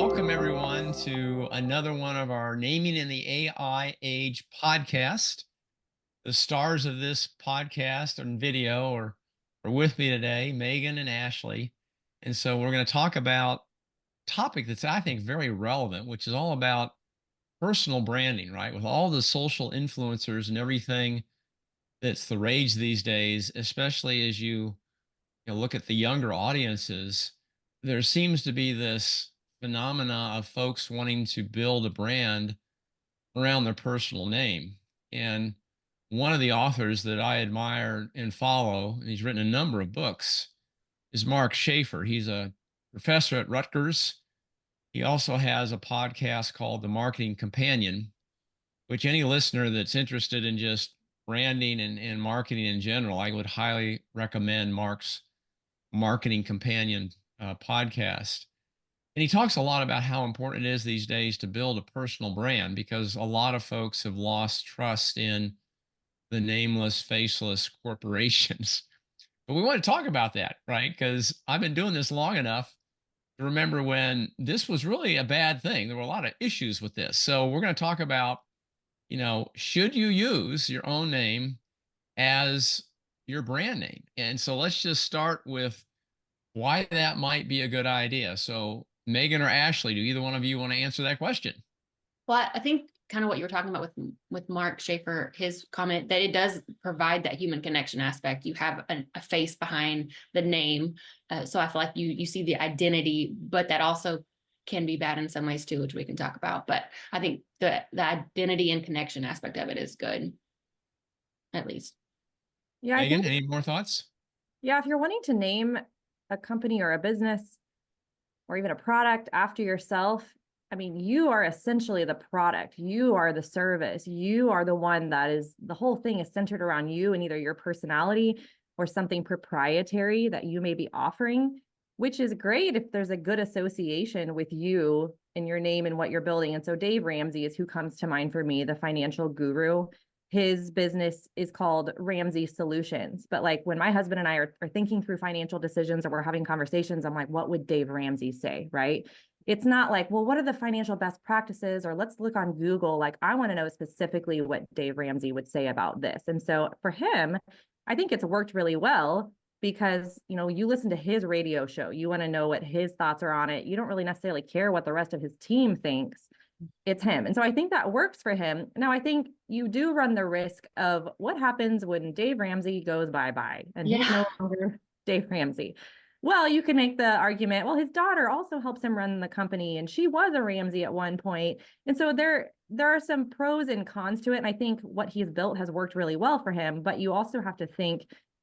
Welcome everyone to another one of our Naming in the AI Age podcast. The stars of this podcast and video are with me today, Megan and Ashley. And so we're going to talk about a topic that's I think very relevant, which is all about personal branding, right? With all the social influencers and everything that's the rage these days, especially as you look at the younger audiences, there seems to be this phenomena of folks wanting to build a brand around their personal name. And one of the authors that I admire and follow, and he's written a number of books, is Mark Schaefer. He's a professor at Rutgers. He also has a podcast called The Marketing Companion, which any listener that's interested in just branding and marketing in general, I would highly recommend Mark's Marketing Companion podcast. And he talks a lot about how important it is these days to build a personal brand because a lot of folks have lost trust in the nameless, faceless corporations. But we want to talk about that, right? Because I've been doing this long enough to remember when this was really a bad thing. There were a lot of issues with this. So we're going to talk about, should you use your own name as your brand name? And so let's just start with why that might be a good idea. So, Megan or Ashley, do either one of you want to answer that question? Well, I think kind of what you were talking about with Mark Schaefer, his comment that it does provide that human connection aspect. You have a face behind the name, so I feel like you see the identity, but that also can be bad in some ways too, which we can talk about. But I think the identity and connection aspect of it is good, at least. Yeah, I Megan, think, any more thoughts? yeah, if you're wanting to name a company or a business or even a product after yourself, I mean, you are essentially the product. You are the service. You are the one that is, the whole thing is centered around you and either your personality or something proprietary that you may be offering, which is great if there's a good association with you and your name and what you're building. And so Dave Ramsey is who comes to mind for me, the financial guru. His business is called Ramsey Solutions. But like when my husband and I are thinking through financial decisions or we're having conversations, I'm like, what would Dave Ramsey say? Right. It's not like, well, what are the financial best practices? Or let's look on Google. Like, I want to know specifically what Dave Ramsey would say about this. And so for him, I think it's worked really well because, you listen to his radio show, you want to know what his thoughts are on it. You don't really necessarily care what the rest of his team thinks. It's him. And so I think that works for him. Now, I think you do run the risk of what happens when Dave Ramsey goes bye-bye and he's Yeah. no longer Dave Ramsey. Well, you can make the argument, well, his daughter also helps him run the company and she was a Ramsey at one point. And so there are some pros and cons to it. And I think what he's built has worked really well for him, but you also have to think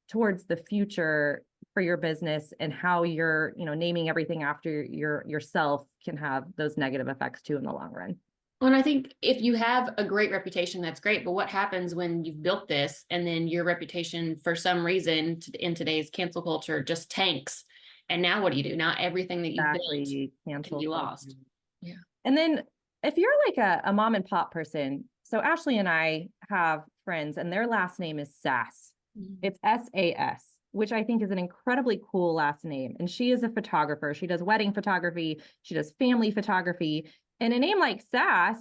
towards the future for your business and how you're, naming everything after yourself can have those negative effects too in the long run. Well, and I think if you have a great reputation, that's great. But what happens when you've built this and then your reputation, for some reason, in today's cancel culture, just tanks? And now what do? Now everything that you've built can be lost. Yeah. And then if you're like a mom and pop person, so Ashley and I have friends and their last name is Sass. Mm-hmm. It's SAS, which I think is an incredibly cool last name. And she is a photographer. She does wedding photography. She does family photography. And a name like Sass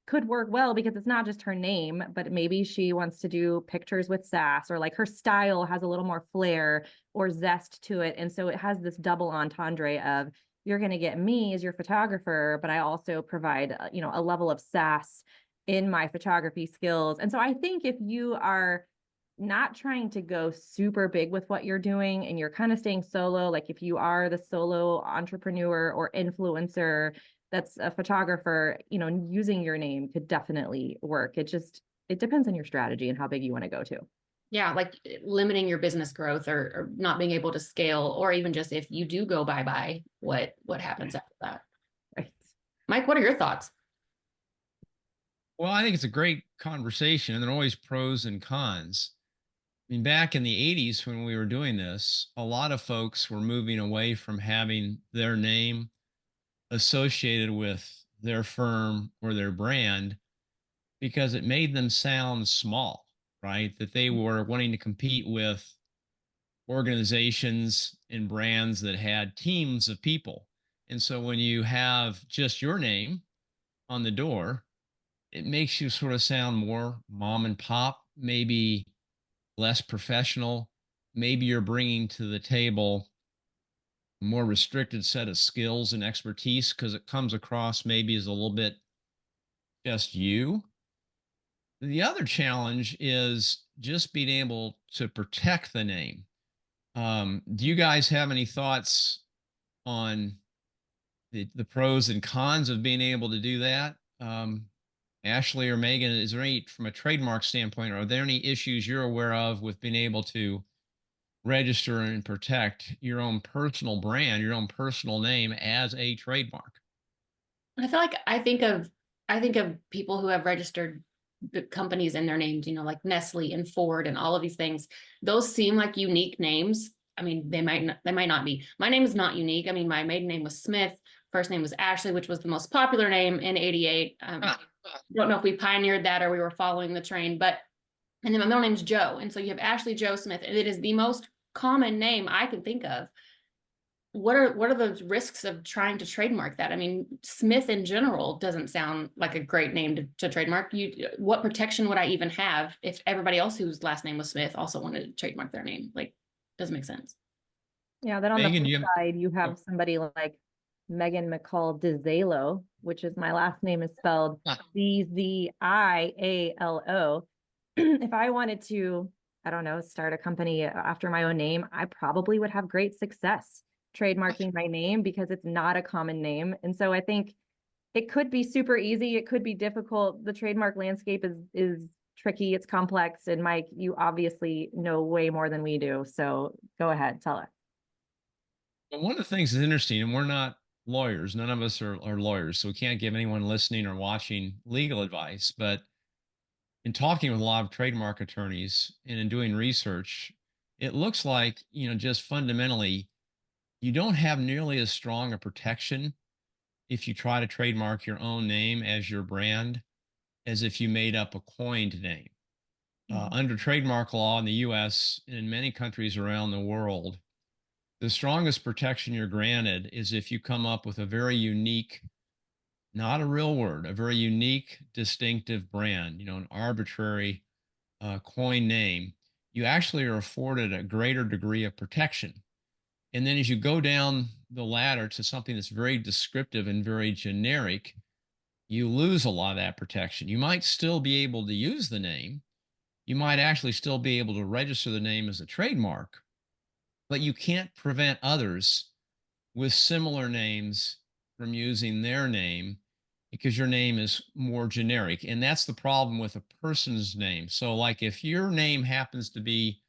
could work well because it's not just her name, but maybe she wants to do pictures with sass, or like her style has a little more flair or zest to it. And so it has this double entendre of you're going to get me as your photographer, but I also provide, a level of sass in my photography skills. And so I think if you are not trying to go super big with what you're doing and you're kind of staying solo, like if you are the solo entrepreneur or influencer that's a photographer, using your name could definitely work. It depends on your strategy and how big you want to go to. Yeah, like limiting your business growth or not being able to scale, or even just if you do go bye-bye, what happens after that? Right. Mike, what are your thoughts? Well, I think it's a great conversation, and there are always pros and cons. I mean, back in the 80s when we were doing this, a lot of folks were moving away from having their name associated with their firm or their brand because it made them sound small, right? That they were wanting to compete with organizations and brands that had teams of people. And so when you have just your name on the door, it makes you sort of sound more mom and pop, maybe less professional. Maybe you're bringing to the table a more restricted set of skills and expertise because it comes across maybe as a little bit just you. The other challenge is just being able to protect the name. Do you guys have any thoughts on the pros and cons of being able to do that? Ashley or Megan, is there any, from a trademark standpoint, are there any issues you're aware of with being able to register and protect your own personal brand, your own personal name as a trademark? I feel like I think of people who have registered companies in their names, like Nestle and Ford and all of these things. Those seem like unique names. I mean, they might not be. My name is not unique. I mean, my maiden name was Smith. First name was Ashley, which was the most popular name in '88. Don't know if we pioneered that or we were following the train, but and then my middle name's Joe. And so you have Ashley Joe Smith, and it is the most common name I can think of. What are the risks of trying to trademark that? I mean, Smith in general doesn't sound like a great name to trademark. What protection would I even have if everybody else whose last name was Smith also wanted to trademark their name? Like, doesn't make sense. Yeah, then on the Megan, flip you have, side, you oh, have somebody like Megan McCall DeZalo, which is my last name is spelled ah, Zialo. If I wanted to, I don't know, start a company after my own name, I probably would have great success trademarking my name because it's not a common name. And so I think it could be super easy. It could be difficult. The trademark landscape is tricky. It's complex. And Mike, you obviously know way more than we do. So go ahead, tell us. but one of the things that's interesting, and we're not lawyers, none of us are lawyers, so we can't give anyone listening or watching legal advice. But in talking with a lot of trademark attorneys and in doing research, it looks like, just fundamentally, you don't have nearly as strong a protection if you try to trademark your own name as your brand as if you made up a coined name. Mhm. Under trademark law in the US and in many countries around the world, the strongest protection you're granted is if you come up with a very unique, not a real word, a very unique, distinctive brand, an arbitrary coin name. You actually are afforded a greater degree of protection. And then as you go down the ladder to something that's very descriptive and very generic, you lose a lot of that protection. You might still be able to use the name. You might actually still be able to register the name as a trademark, but you can't prevent others with similar names from using their name because your name is more generic. And that's the problem with a person's name. So, like if your name happens to be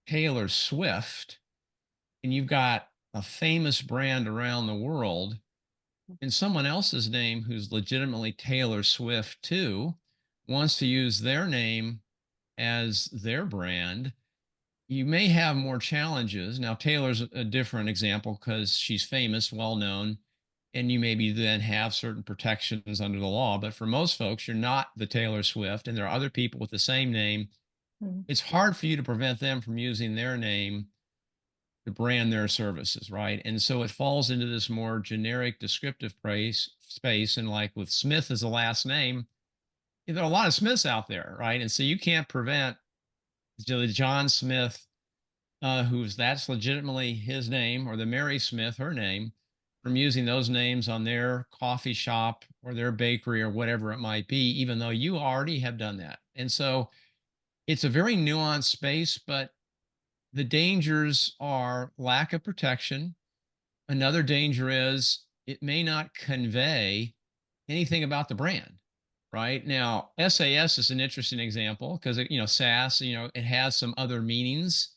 Taylor Swift and you've got a famous brand around the world, and someone else's name who's legitimately Taylor Swift too wants to use their name as their brand, you may have more challenges. Now, Taylor's a different example because she's famous, well known, and you maybe then have certain protections under the law. But for most folks, you're not the Taylor Swift, and there are other people with the same name. Mhm. It's hard for you to prevent them from using their name to brand their services, right? And so it falls into this more generic descriptive praise space. And like with Smith as a last name, there are a lot of Smiths out there, right? And so you can't prevent the John Smith, who's that's legitimately his name, or the Mary Smith, her name, from using those names on their coffee shop or their bakery or whatever it might be, even though you already have done that. And so it's a very nuanced space, but the dangers are lack of protection. Another danger is it may not convey anything about the brand. Right now, SAS is an interesting example because SAS, it has some other meanings,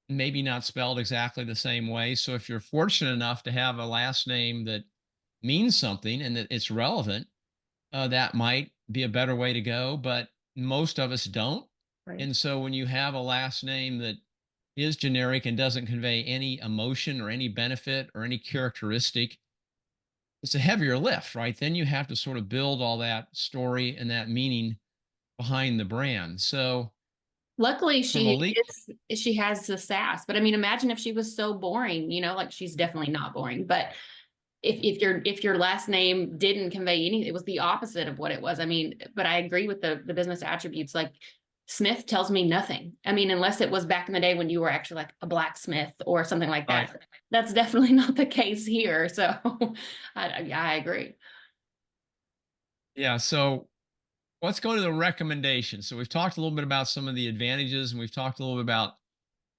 maybe not spelled exactly the same way. So if you're fortunate enough to have a last name that means something and that it's relevant, that might be a better way to go. But most of us don't. Right. And so when you have a last name that is generic and doesn't convey any emotion or any benefit or any characteristic, it's a heavier lift, right? Then you have to sort of build all that story and that meaning behind the brand. So Luckily, from a leak, she has the sass. But I mean, imagine if she was so boring, like she's definitely not boring, but if your last name didn't convey anything, it was the opposite of what it was. I mean, but I agree with the business attributes. Like Smith tells me nothing. I mean, unless it was back in the day when you were actually like a blacksmith or something like that. Right. That's definitely not the case here. So I agree. Yeah. So let's go to the recommendations. So we've talked a little bit about some of the advantages and we've talked a little bit about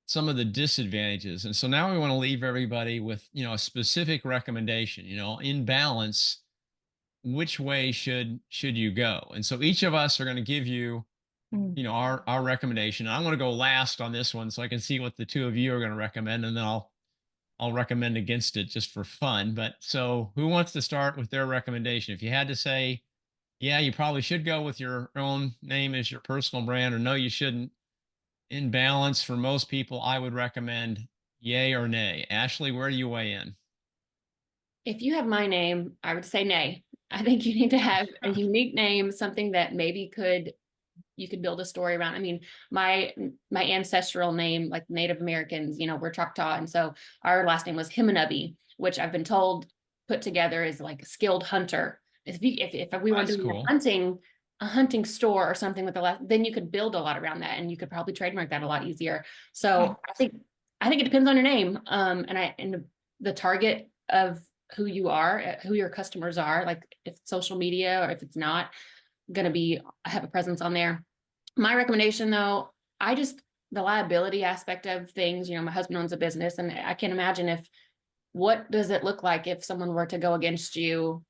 some of the disadvantages. And so now we want to leave everybody with, a specific recommendation, in balance, which way should you go? And so each of us are going to give you, Mm. our recommendation. I'm going to go last on this one so I can see what the two of you are going to recommend, and then I'll recommend against it just for fun. But so who wants to start with their recommendation? If you had to say, yeah, you probably should go with your own name as your personal brand, or no, you shouldn't. In balance, for most people, I would recommend yay or nay. Ashley, where do you weigh in? If you have my name, I would say nay. I think you need to have a unique name, something that maybe you could build a story around. I mean, my ancestral name, like Native Americans, we're Choctaw, and so our last name was Himanubi, which I've been told put together is like a skilled hunter. If we were That's doing cool. a hunting store or something with the last, then you could build a lot around that, and you could probably trademark that a lot easier. So I think it depends on your name, and the target of who you are, who your customers are, like if it's social media or if it's not going to have a presence on there. My recommendation though, the liability aspect of things, my husband owns a business, and I can't imagine what does it look like if someone were to go against you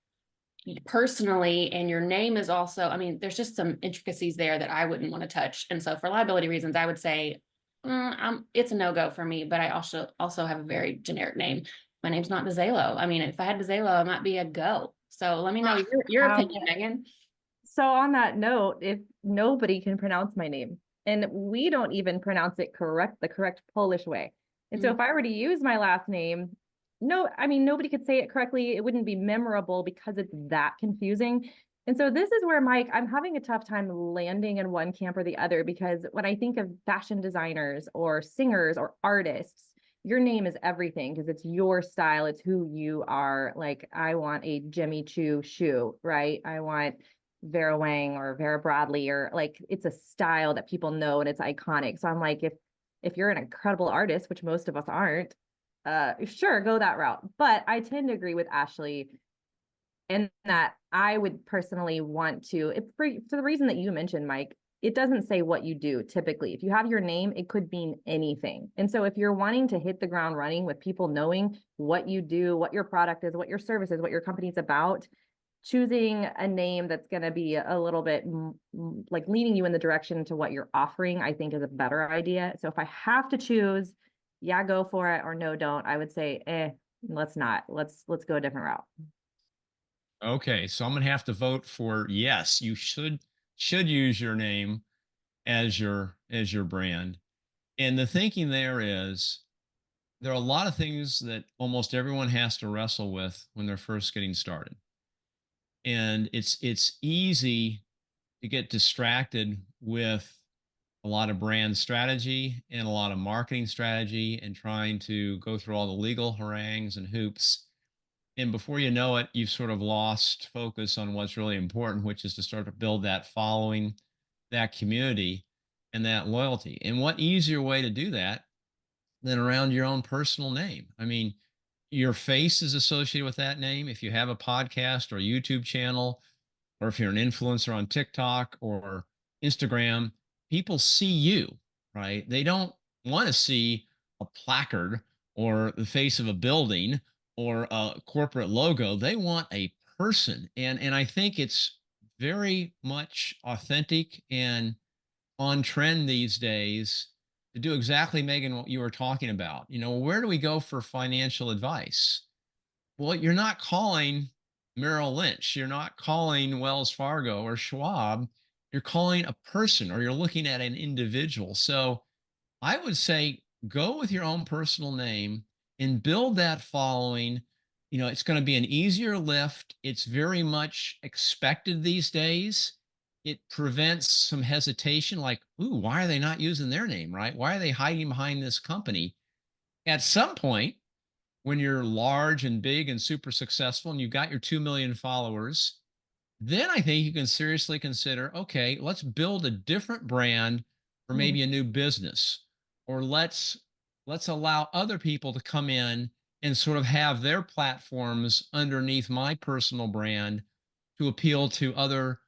personally, and your name is also, I mean, there's just some intricacies there that I wouldn't want to touch. And so for liability reasons, I would say it's a no-go for me, but I also have a very generic name. My name's not DeZalo. I mean, if I had DeZalo, it might be a go. So let me know your opinion, Megan. So on that note, if nobody can pronounce my name, and we don't even pronounce it the correct Polish way. And so if I were to use my last name, no, I mean, nobody could say it correctly. It wouldn't be memorable because it's that confusing. And so this is where, Mike, I'm having a tough time landing in one camp or the other, because when I think of fashion designers or singers or artists, your name is everything because it's your style. It's who you are. Like, I want a Jimmy Choo shoe, right? I want Vera Wang or Vera Bradley, or like, it's a style that people know and it's iconic. So I'm like, if you're an incredible artist, which most of us aren't, sure, go that route. But I tend to agree with Ashley in that I would personally want to, for the reason that you mentioned, Mike, it doesn't say what you do typically. If you have your name, it could mean anything. And so if you're wanting to hit the ground running with people knowing what you do, what your product is, what your service is, what your company's about, choosing a name that's going to be a little bit like leading you in the direction to what you're offering, I think is a better idea. So if I have to choose, yeah, go for it, or no, don't, I would say, let's not. Let's go a different route. Okay, so I'm gonna have to vote for yes. You should use your name as your brand. And the thinking there is there are a lot of things that almost everyone has to wrestle with when they're first getting started. And it's easy to get distracted with a lot of brand strategy and a lot of marketing strategy and trying to go through all the legal harangues and hoops. And before you know it, you've sort of lost focus on what's really important, which is to start to build that following, that community, and that loyalty. And what easier way to do that than around your own personal name? I mean, your face is associated with that name. If you have a podcast or a YouTube channel, or if you're an influencer on TikTok or Instagram, people see you, right? They don't want to see a placard or the face of a building or a corporate logo. They want a person. And I think it's very much authentic and on trend these days to do exactly, Megan, what you were talking about. Where do we go for financial advice? Well, you're not calling Merrill Lynch. You're not calling Wells Fargo or Schwab. You're calling a person, or you're looking at an individual. So I would say go with your own personal name and build that following. It's going to be an easier lift. It's very much expected these days. It prevents some hesitation like, ooh, why are they not using their name, right? Why are they hiding behind this company? At some point, when you're large and big and super successful and you've got your 2 million followers, then I think you can seriously consider, okay, let's build a different brand for Mm. maybe a new business, or let's allow other people to come in and sort of have their platforms underneath my personal brand to appeal to other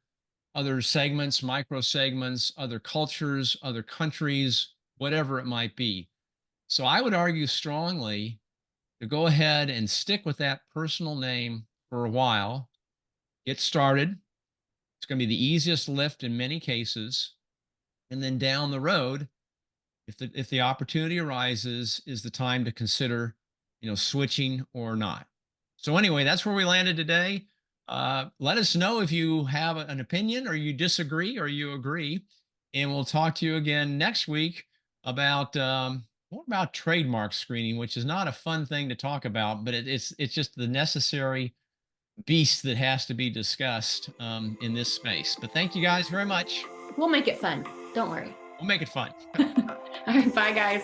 segments, micro segments, other cultures, other countries, whatever it might be. So I would argue strongly to go ahead and stick with that personal name for a while, get started. It's going to be the easiest lift in many cases. And then down the road, if the opportunity arises, is the time to consider, switching or not. So anyway, that's where we landed today. Let us know if you have an opinion, or you disagree, or you agree, and we'll talk to you again next week about more about trademark screening, which is not a fun thing to talk about, but it's just the necessary beast that has to be discussed in this space. But thank you guys very much. We'll make it fun. Don't worry. We'll make it fun. All right, bye guys.